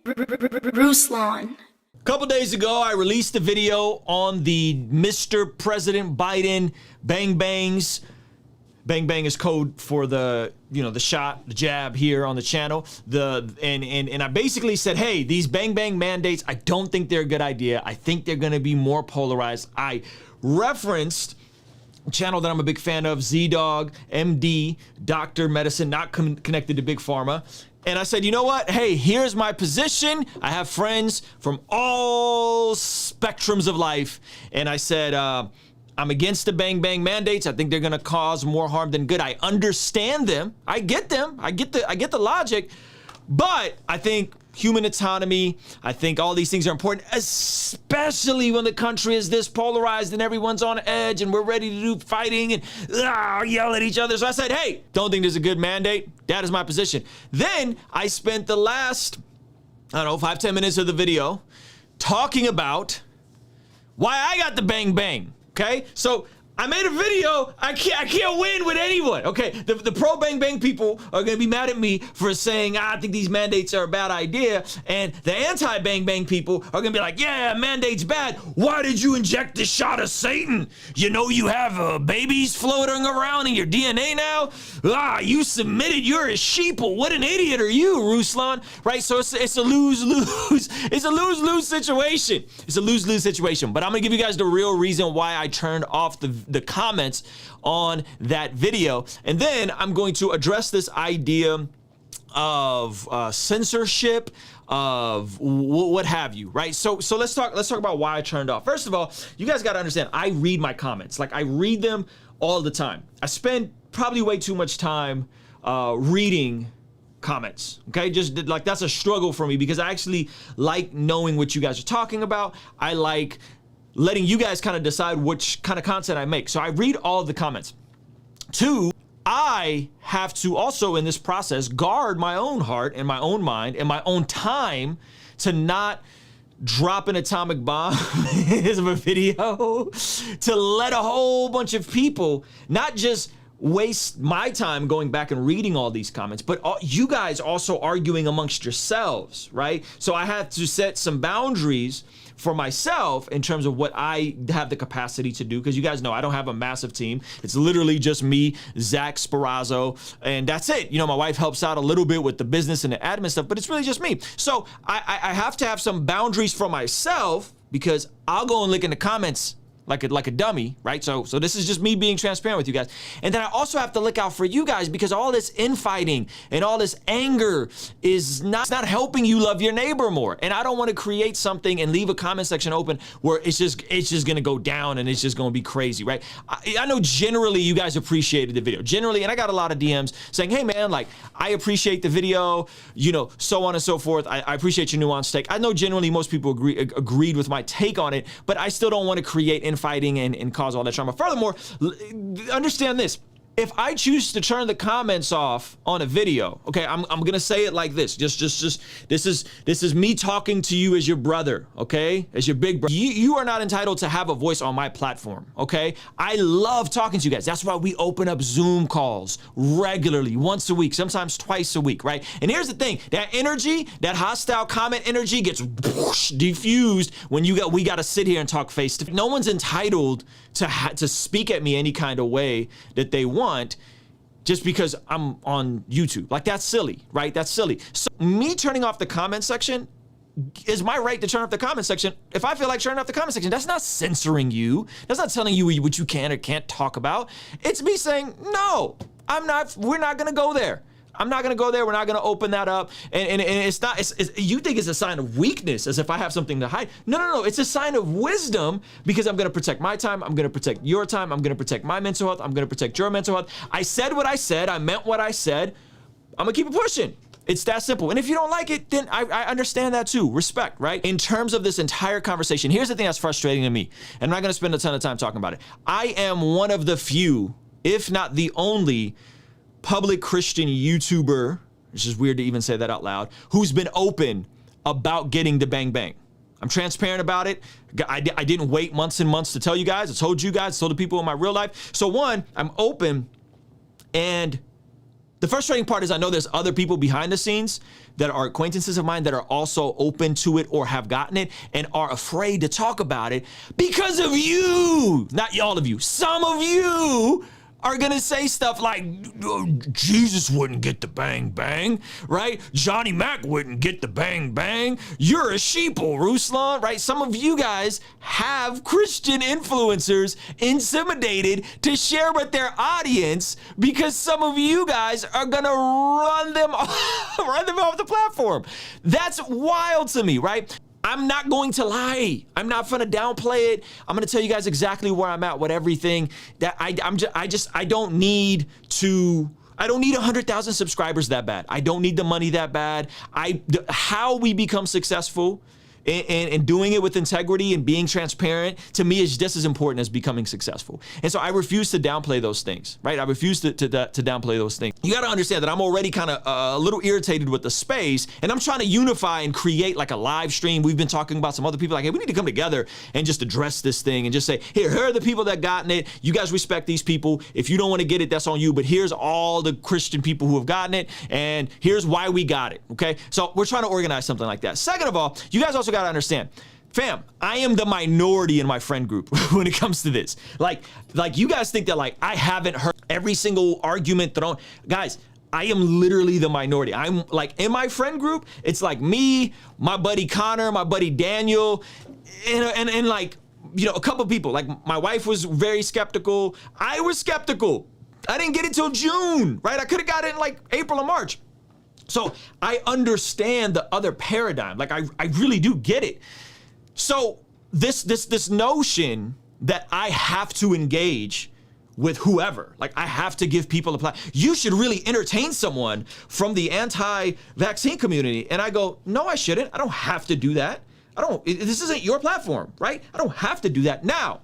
Ruslan. A couple days ago, I released a video on the Mr. President Biden bang bangs. Bang bang is code for the, the shot, the jab here on the channel. And I basically said, hey, these bang bang mandates, I don't think they're a good idea. I think they're gonna be more polarized. I referenced a channel that I'm a big fan of, Z-Dog, MD, Doctor Medicine, not connected to Big Pharma. And I said, you know what? Hey, here's my position. I have friends from all spectrums of life. And I said, I'm against the bang bang mandates. I think they're gonna cause more harm than good. I understand them. I get them. I get the logic. But I think human autonomy, I think all these things are important, especially when the country is this polarized and everyone's on edge and we're ready to do fighting and yell at each other. So I said, hey, don't think there's a good mandate. That is my position. Then I spent the last, 5-10 minutes of the video talking about why I got the bang bang. Okay, so I made a video. I can't win with anyone. Okay, the pro bang bang people are gonna be mad at me for saying I think these mandates are a bad idea, and the anti bang bang people are gonna be like, yeah, mandates bad. Why did you inject the shot of Satan? You know you have babies floating around in your DNA now. You submitted. You're a sheeple. What an idiot are you, Ruslan? Right? So it's a lose lose. It's a lose lose situation. It's a lose lose situation. But I'm gonna give you guys the real reason why I turned off the comments on that video, and then I'm going to address this idea of censorship, of what have you, right? So let's talk about why I turned off. First of all, you guys got to understand, I read my comments. Like, I read them all the time. I spend probably way too much time reading comments. Okay, just like, that's a struggle for me because I actually like knowing what you guys are talking about. I like letting you guys kind of decide which kind of content I make. So I read all of the comments. Two, I have to also in this process guard my own heart and my own mind and my own time to not drop an atomic bomb of a video, to let a whole bunch of people not just waste my time going back and reading all these comments, but you guys also arguing amongst yourselves, right? So I have to set some boundaries for myself in terms of what I have the capacity to do, because you guys know I don't have a massive team. It's literally just me, Zach Sparazzo, and that's it. My wife helps out a little bit with the business and the admin stuff, but it's really just me. So I have to have some boundaries for myself, because I'll go and look in the comments like a dummy, right? So this is just me being transparent with you guys. And then I also have to look out for you guys, because all this infighting and all this anger is not helping you love your neighbor more. And I don't want to create something and leave a comment section open where it's just gonna go down and it's just gonna be crazy, right? I know generally you guys appreciated the video, generally, and I got a lot of DMs saying, hey man, like, I appreciate the video, so on and so forth. I appreciate your nuanced take. I know generally most people agreed with my take on it, but I still don't want to create infighting and cause all that drama. Furthermore, understand this. If I choose to turn the comments off on a video, okay, I'm gonna say it like this. Just this is me talking to you as your brother, okay, as your big brother. You are not entitled to have a voice on my platform, okay? I love talking to you guys. That's why we open up Zoom calls regularly, once a week, sometimes twice a week, right? And here's the thing: that energy, that hostile comment energy, gets diffused when we got to sit here and talk face to face. No one's entitled to speak at me any kind of way that they want just because I'm on YouTube. Like, that's silly, right? That's silly. So me turning off the comment section is my right to turn off the comment section. If I feel like turning off the comment section, that's not censoring you. That's not telling you what you can or can't talk about. It's me saying, no, we're not gonna go there. I'm not gonna go there. We're not gonna open that up. And it's not, you think it's a sign of weakness, as if I have something to hide. No. It's a sign of wisdom, because I'm gonna protect my time. I'm gonna protect your time. I'm gonna protect my mental health. I'm gonna protect your mental health. I said what I said. I meant what I said. I'm gonna keep it pushing. It's that simple. And if you don't like it, then I understand that too. Respect, right? In terms of this entire conversation, here's the thing that's frustrating to me, and I'm not gonna spend a ton of time talking about it. I am one of the few, if not the only, public Christian YouTuber, which is weird to even say that out loud, who's been open about getting the bang bang. I'm transparent about it. I didn't wait months and months to tell you guys. I told you guys, told the people in my real life. So one, I'm open, and The frustrating part is I know there's other people behind the scenes that are acquaintances of mine that are also open to it or have gotten it and are afraid to talk about it because of you. Not all of you. Some of you are gonna say stuff like, Jesus wouldn't get the bang bang, right? Johnny Mac wouldn't get the bang bang. You're a sheeple, Ruslan, right? Some of you guys have Christian influencers intimidated to share with their audience because some of you guys are gonna run them off the platform. That's wild to me, right? I'm not going to lie. I'm not going to downplay it. I'm going to tell you guys exactly where I'm at with everything. That I don't need 100,000 subscribers that bad. I don't need the money that bad. How we become successful and doing it with integrity and being transparent, to me, is just as important as becoming successful. And so I refuse to downplay those things, right? I refuse to downplay those things. You got to understand that I'm already kind of a little irritated with the space, and I'm trying to unify and create like a live stream. We've been talking about some other people like, hey, we need to come together and just address this thing and just say, here are the people that gotten it. You guys respect these people. If you don't want to get it, that's on you. But here's all the Christian people who have gotten it, and here's why we got it, okay? So we're trying to organize something like that. Second of all, you guys also got to understand, fam, I am the minority in my friend group when it comes to this. Like you guys think that like I haven't heard every single argument thrown. Guys, I am literally the minority. I'm like, in my friend group, it's like me, my buddy Connor, my buddy Daniel, and like, you know, a couple people. Like my wife was very skeptical. I was skeptical. I didn't get it till June, right? I could have got it in like April or March. So I understand the other paradigm. Like I really do get it. So this notion that I have to engage with whoever, like I have to give people a platform. You should really entertain someone from the anti-vaccine community. And I go, no, I shouldn't. I don't have to do that. This isn't your platform, right? I don't have to do that. Now,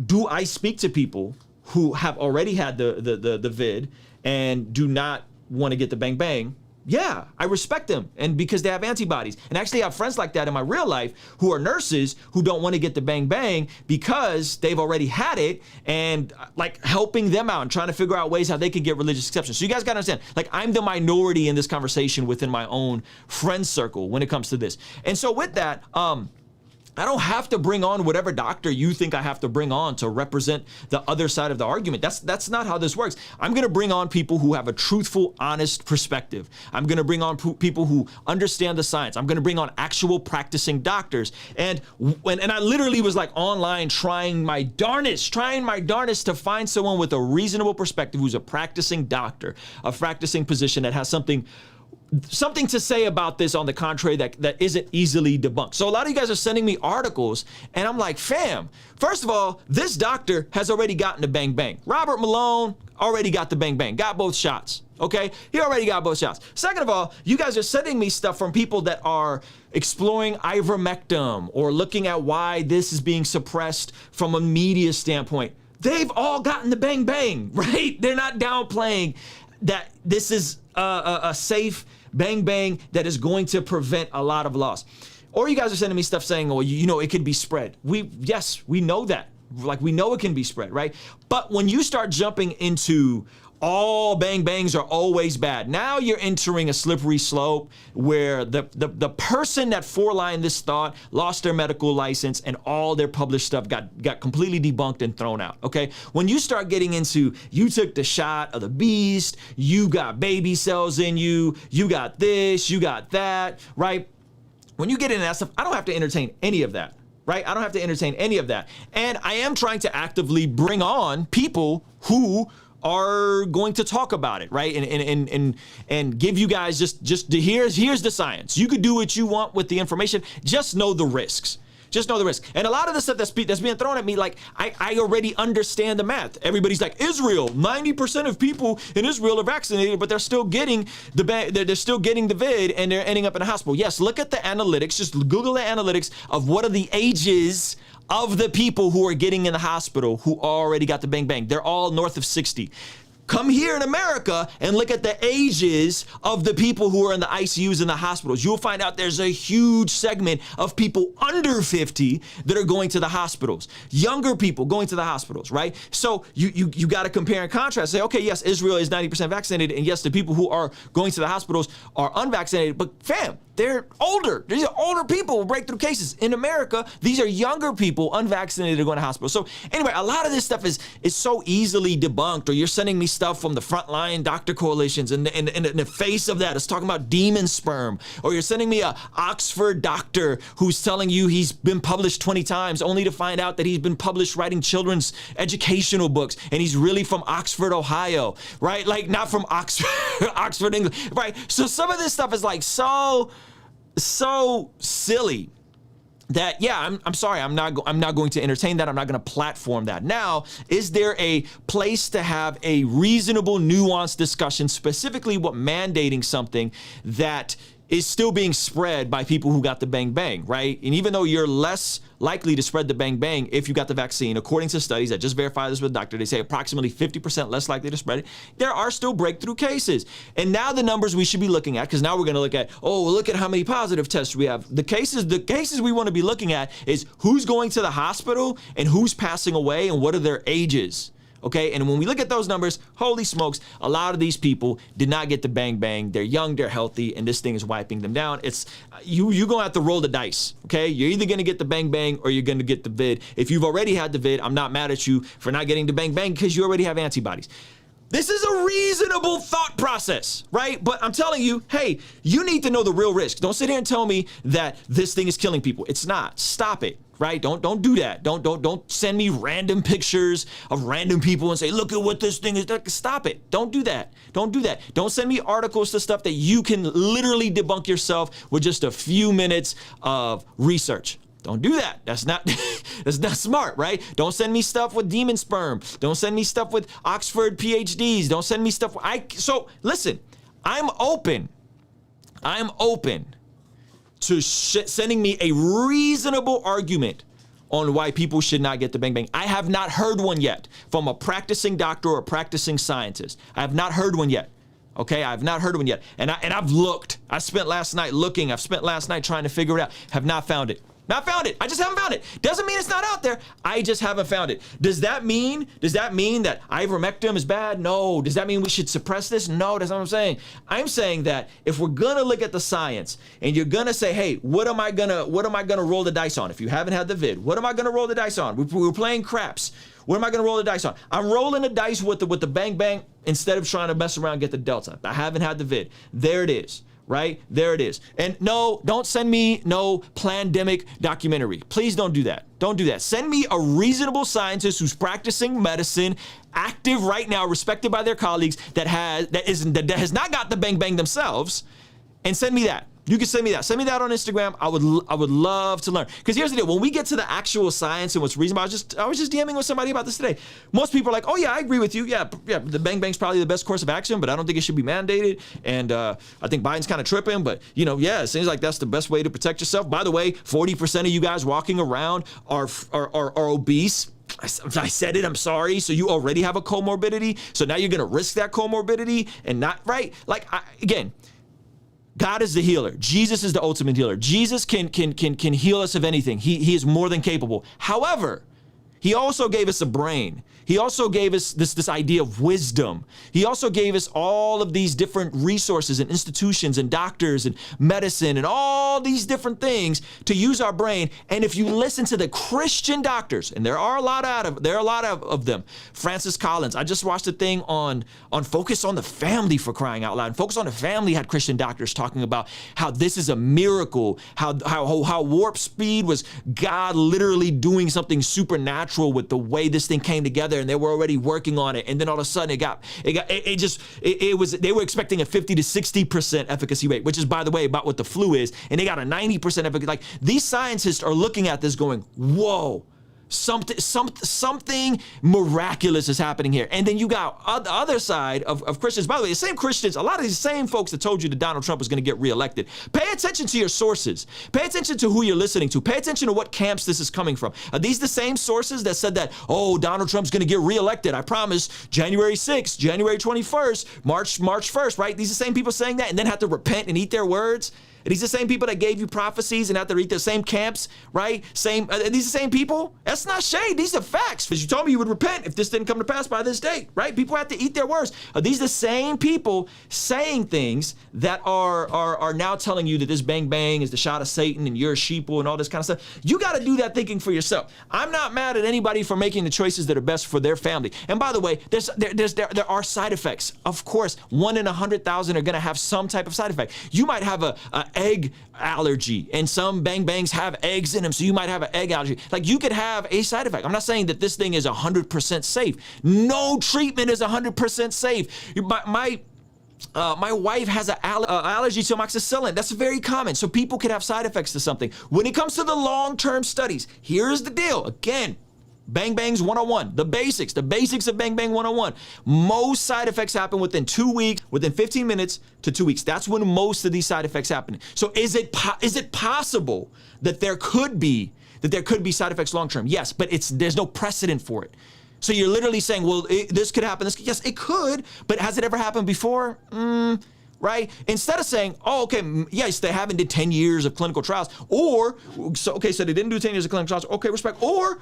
do I speak to people who have already had the vid and do not want to get the bang bang? Yeah, I respect them, and because they have antibodies. And actually I have friends like that in my real life who are nurses who don't want to get the bang bang because they've already had it, and like helping them out and trying to figure out ways how they can get religious exceptions. So you guys got to understand, like I'm the minority in this conversation within my own friend circle when it comes to this. And so with that, I don't have to bring on whatever doctor you think I have to bring on to represent the other side of the argument. That's not how this works. I'm going to bring on people who have a truthful, honest perspective. I'm going to bring on people who understand the science. I'm going to bring on actual practicing doctors. And I literally was like online trying my darnest to find someone with a reasonable perspective who's a practicing doctor, a practicing physician that has something to say about this on the contrary that isn't easily debunked. So a lot of you guys are sending me articles, and I'm like, fam, first of all, this doctor has already gotten the bang bang. Robert Malone already got the bang bang, got both shots, okay? He already got both shots. Second of all, you guys are sending me stuff from people that are exploring ivermectin or looking at why this is being suppressed from a media standpoint. They've all gotten the bang bang, right? They're not downplaying that this is a safe bang bang that is going to prevent a lot of loss. Or you guys are sending me stuff saying, oh, you know, it could be spread. Yes, we know that. Like, we know it can be spread, right? But when you start jumping into all bang bangs are always bad, now you're entering a slippery slope where the person that forelined this thought lost their medical license and all their published stuff got completely debunked and thrown out, okay? When you start getting into, you took the shot of the beast, you got baby cells in you, you got this, you got that, right? When you get into that stuff, I don't have to entertain any of that, right? I don't have to entertain any of that. And I am trying to actively bring on people who are going to talk about it, right? And give you guys just here's the science. You could do what you want with the information. Just know the risks. Just know the risk. And a lot of the stuff that's being thrown at me, like I already understand the math. Everybody's like, Israel, 90% of people in Israel are vaccinated, but they're still getting the vid and they're ending up in a hospital. Yes, look at the analytics. Just Google the analytics of what are the ages of the people who are getting in the hospital who already got the bang bang. They're all north of 60. come here in America and look at the ages of the people who are in the ICUs and the hospitals. You'll find out there's a huge segment of people under 50 that are going to the hospitals. Younger people going to the hospitals, right? So you got to compare and contrast. Say, okay, yes, Israel is 90% vaccinated, and yes, the people who are going to the hospitals are unvaccinated, but fam, they're older. These are older people with breakthrough cases. In America, these are younger people, unvaccinated, are going to hospitals. So anyway, a lot of this stuff is so easily debunked, or you're sending me stuff from the frontline doctor coalitions, and in the face of that, it's talking about demon sperm, or you're sending me a Oxford doctor who's telling you he's been published 20 times, only to find out that he's been published writing children's educational books, and he's really from Oxford, Ohio, right? Like, not from Oxford, Oxford, England, right? So some of this stuff is like so silly that, yeah, I'm sorry, I'm not going to entertain that. I'm not going to platform that. Now, is there a place to have a reasonable, nuanced discussion, specifically what mandating something that is still being spread by people who got the bang bang, right? And even though you're less likely to spread the bang bang if you got the vaccine, according to studies that just verify this with a doctor, they say approximately 50% less likely to spread it, there are still breakthrough cases. And now the numbers we should be looking at, because now we're going to look at, look at how many positive tests we have. The cases we want to be looking at is who's going to the hospital and who's passing away and what are their ages. Okay, and when we look at those numbers, holy smokes, a lot of these people did not get the bang bang. They're young, they're healthy, and this thing is wiping them down. It's you're gonna have to roll the dice. Okay, you're either gonna get the bang bang or you're gonna get the vid. If you've already had the vid, I'm not mad at you for not getting the bang bang because you already have antibodies. This is a reasonable thought process, right? But I'm telling you, hey, you need to know the real risk. Don't sit here and tell me that this thing is killing people. It's not. Stop it. Right? Don't do that. Don't send me random pictures of random people and say, look at what this thing is. Stop it. Don't do that. Don't do that. Don't send me articles to stuff that you can literally debunk yourself with just a few minutes of research. Don't do that. That's not smart, right? Don't send me stuff with demon sperm. Don't send me stuff with Oxford PhDs. Don't send me stuff. So listen, I'm open to sending me a reasonable argument on why people should not get the bang bang. I have not heard one yet from a practicing doctor or a practicing scientist. I have not heard one yet. Okay, I've not heard one yet. And I've looked. I spent last night looking. I've spent last night trying to figure it out. Have not found it. Not found it. I just haven't found it. Doesn't mean it's not out there. I just haven't found it. Does that mean that ivermectin is bad? No. Does that mean we should suppress this? No, that's not what I'm saying. I'm saying that if we're gonna look at the science and you're gonna say, hey, what am I gonna roll the dice on? If you haven't had the vid, what am I gonna roll the dice on? We're playing craps. What am I gonna roll the dice on? I'm rolling the dice with the bang bang instead of trying to mess around and get the delta. I haven't had the vid. There it is. Right? There it is. And no, don't send me no pandemic documentary. Please don't do that. Don't do that. Send me a reasonable scientist who's practicing medicine, active right now, respected by their colleagues, that has not got the bang bang themselves, and send me that. You can send me that. Send me that on Instagram. I would love to learn. Because here's the deal. When we get to the actual science and what's reasonable, I was just DMing with somebody about this today. Most people are like, oh yeah, I agree with you. Yeah, the bang bang's probably the best course of action, but I don't think it should be mandated. And I think Biden's kind of tripping, but it seems like that's the best way to protect yourself. By the way, 40% of you guys walking around are obese. I said it, I'm sorry. So you already have a comorbidity. So now you're going to risk that comorbidity and not, right? Like, again, God is the healer. Jesus is the ultimate healer. Jesus can heal us of anything. He is more than capable. However, he also gave us a brain. He also gave us this idea of wisdom. He also gave us all of these different resources and institutions and doctors and medicine and all these different things to use our brain. And if you listen to the Christian doctors, and there are a lot of them, Francis Collins, I just watched a thing on Focus on the Family, for crying out loud. And Focus on the Family had Christian doctors talking about how this is a miracle, how warp speed was God literally doing something supernatural with the way this thing came together, and they were already working on it, and then all of a sudden they were expecting a 50 to 60% efficacy rate, which is, by the way, about what the flu is, and they got a 90% efficacy. Like, these scientists are looking at this going, whoa, Something miraculous is happening here. And then you got the other side of Christians. By the way, the same Christians, a lot of these same folks that told you that Donald Trump was going to get reelected. Pay attention to your sources. Pay attention to who you're listening to. Pay attention to what camps this is coming from. Are these the same sources that said that, oh, Donald Trump's going to get reelected? I promise, January 6th, January 21st, March 1st, right? These are the same people saying that and then have to repent and eat their words. Are these the same people that gave you prophecies and have to read the same camps, right? Are these the same people? That's not shade. These are facts. Because you told me you would repent if this didn't come to pass by this date, right? People have to eat their words. Are these the same people saying things that are now telling you that this bang bang is the shot of Satan and you're a sheeple and all this kind of stuff? You got to do that thinking for yourself. I'm not mad at anybody for making the choices that are best for their family. And by the way, there are side effects. Of course, 1 in 100,000 are going to have some type of side effect. You might have a egg allergy, and some bang bangs have eggs in them, so you might have an egg allergy. Like, you could have a side effect. I'm not saying that this thing is 100% safe. No treatment is 100% safe. My wife has an allergy to amoxicillin. That's very common. So people could have side effects to something. When it comes to the long-term studies, here's the deal. Again, Bang Bangs 101, the basics of Bang Bang 101. Most side effects happen within 2 weeks, within 15 minutes to 2 weeks. That's when most of these side effects happen. So is it possible that there could be side effects long term? Yes, but there's no precedent for it. So you're literally saying, well, this could happen. Yes, it could, but has it ever happened before? Right? Instead of saying, oh, okay, yes, they haven't did 10 years of clinical trials, so they didn't do 10 years of clinical trials. Okay, respect. Or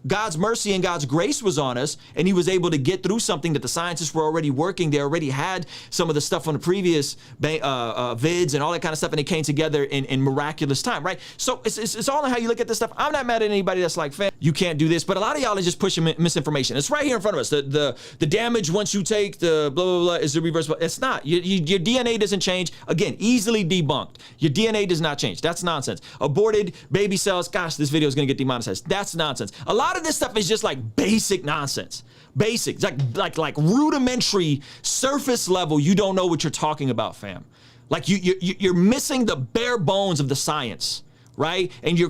God's mercy and God's grace was on us, and he was able to get through something that the scientists were already working. They already had some of the stuff on the previous vids and all that kind of stuff, and it came together in miraculous time, right? So it's all in how you look at this stuff. I'm not mad at anybody that's like, fam, you can't do this, but a lot of y'all are just pushing misinformation. It's right here in front of us. The damage once you take the blah, blah, blah is irreversible. It's not. Your DNA doesn't change. Again, easily debunked. Your DNA does not change. That's nonsense. Aborted baby cells, gosh, this video is going to get demonetized. That's nonsense. A lot of this stuff is just like basic nonsense. Basic, like rudimentary, surface level. You don't know what you're talking about, fam. Like you're missing the bare bones of the science, right? And you're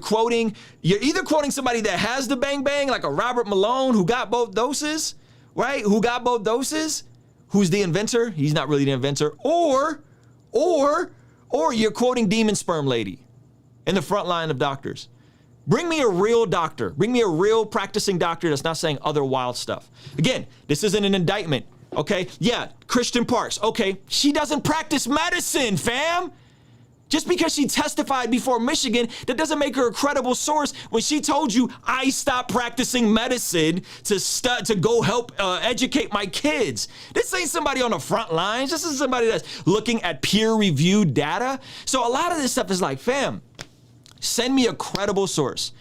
either quoting somebody that has the bang bang, like a Robert Malone who got both doses, right? Who's the inventor? He's not really the inventor. Or you're quoting Demon Sperm Lady in the front line of doctors. Bring me a real doctor. Bring me a real practicing doctor that's not saying other wild stuff. Again, this isn't an indictment, okay? Yeah, Christian Parks, okay. She doesn't practice medicine, fam. Just because she testified before Michigan, that doesn't make her a credible source when she told you, I stopped practicing medicine to go help educate my kids. This ain't somebody on the front lines. This is somebody that's looking at peer-reviewed data. So a lot of this stuff is like, fam, send me a credible source.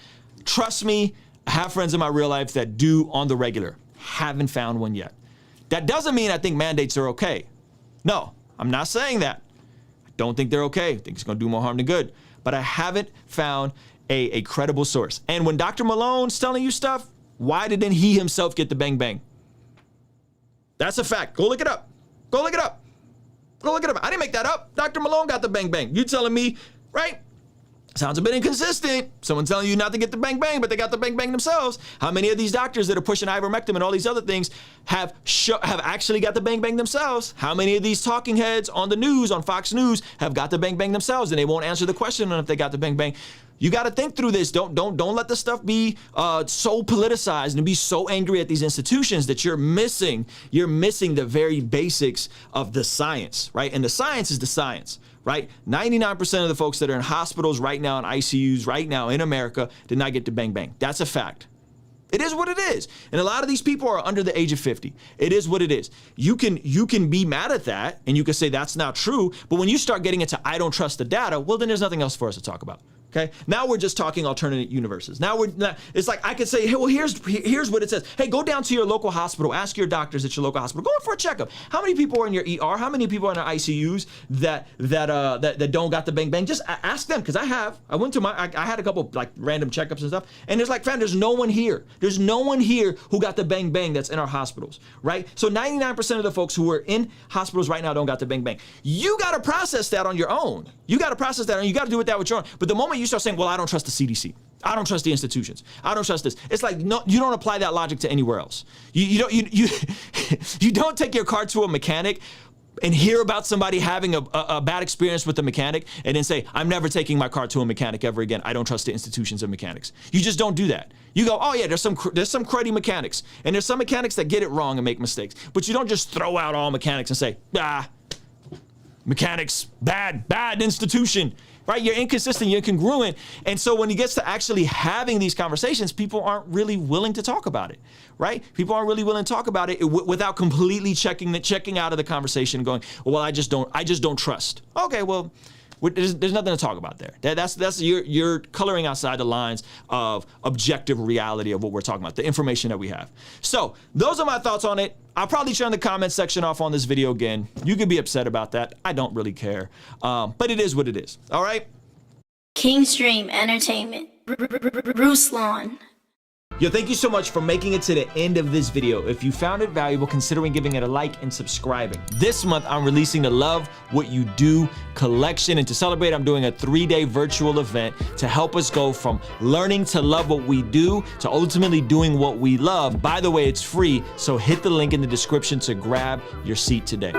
Trust me, I have friends in my real life that do on the regular. Haven't found one yet. That doesn't mean I think mandates are okay. No, I'm not saying that. I don't think they're okay. I think it's going to do more harm than good. But I haven't found a credible source. And when Dr. Malone's telling you stuff, why didn't he himself get the bang bang? That's a fact. Go look it up. Go look it up. I didn't make that up. Dr. Malone got the bang bang. You telling me, right? Sounds a bit inconsistent. Someone telling you not to get the bang bang, but they got the bang bang themselves. How many of these doctors that are pushing ivermectin and all these other things have actually got the bang bang themselves? How many of these talking heads on the news, on Fox News, have got the bang bang themselves, and they won't answer the question on if they got the bang bang? You got to think through this. Don't let this stuff be so politicized and be so angry at these institutions that you're missing the very basics of the science, right? And the science is the science. Right? 99% of the folks that are in hospitals right now, in ICUs right now in America, did not get the bang bang. That's a fact. It is what it is. And a lot of these people are under the age of 50. It is what it is. You can be mad at that and you can say that's not true. But when you start getting into I don't trust the data, well, then there's nothing else for us to talk about. Okay. Now we're just talking alternate universes. Now it's like I could say, hey, well, here's what it says. Hey, go down to your local hospital. Ask your doctors at your local hospital. Go in for a checkup. How many people are in your ER? How many people are in the ICUs that don't got the bang bang? Just ask them, because I went to I had a couple like random checkups and stuff, and there's like, fam, there's no one here. There's no one here who got the bang bang that's in our hospitals, right? So 99% of the folks who are in hospitals right now don't got the bang bang. You got to process that on your own. You got to process that, and you got to do it that with your own. But the moment you start saying, well, I don't trust the CDC. I don't trust the institutions. I don't trust this. It's like, no, you don't apply that logic to anywhere else. You don't take your car to a mechanic and hear about somebody having a bad experience with the mechanic and then say, I'm never taking my car to a mechanic ever again. I don't trust the institutions of mechanics. You just don't do that. You go, oh yeah, there's some cruddy mechanics, and there's some mechanics that get it wrong and make mistakes, but you don't just throw out all mechanics and say, mechanics, bad institution. Right? You're inconsistent, you're incongruent. And so when it gets to actually having these conversations, people aren't really willing to talk about it, right? People aren't really willing to talk about it without completely checking out of the conversation and going, well, I just don't trust. Okay, well, there's nothing to talk about there. That's you're coloring outside the lines of objective reality of what we're talking about, the information that we have. So those are my thoughts on it. I'll probably turn the comment section off on this video again. You could be upset about that. I don't really care. But it is what it is. All right? Kingstream Entertainment. Ruslan. Yo, thank you so much for making it to the end of this video. If you found it valuable, considering giving it a like and subscribing. This month, I'm releasing the Love What You Do collection. And to celebrate, I'm doing a 3-day virtual event to help us go from learning to love what we do to ultimately doing what we love. By the way, it's free, so hit the link in the description to grab your seat today.